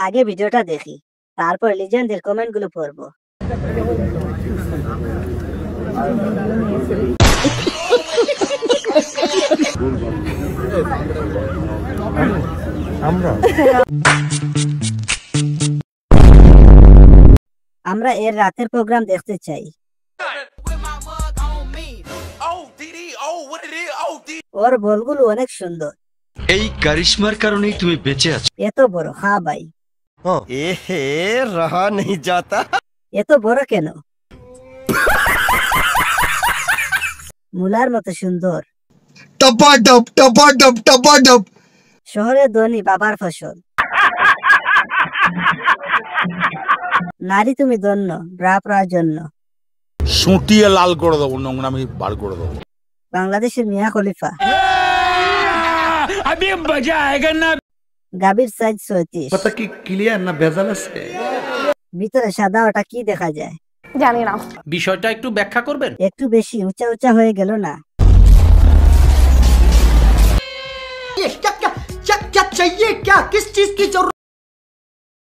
আগে ভিডিওটা দেখি, তারপর লিজেন্ডদের কমেন্টগুলো পড়বো। আমরা এর রাতের প্রোগ্রাম দেখতে চাই। ওর বলগুলো অনেক সুন্দর। এই কারিশমার কারণেই তুমি বেঁচে আছো। এত বড়? হ্যাঁ ভাই। এহে রহা নেই যাতা। এত বড় কেন? মুলার মতো সুন্দর। টপাডপ টপাডপ টপাডপ। শহরের ধনী বাবার ফসল। নারী তুমি ধন্য, ব্রা পরার জন্য। সুটিয়ে লাল করে দেবো, নোংরামি বার করে দেবো। বাংলাদেশের মিয়া খলিফা। গাভীর সাইজ 36। কথা কি ক্লিয়ার না ভেজাল আছে? ভিতরে সাদা, ওটা কি দেখা যায়? জানি না। বিষয়টা একটু ব্যাখ্যা করবেন? একটু বেশি উঁচা উঁচা হয়ে গেল না? क्या चाहिए क्या, किस चीज की जरूरत?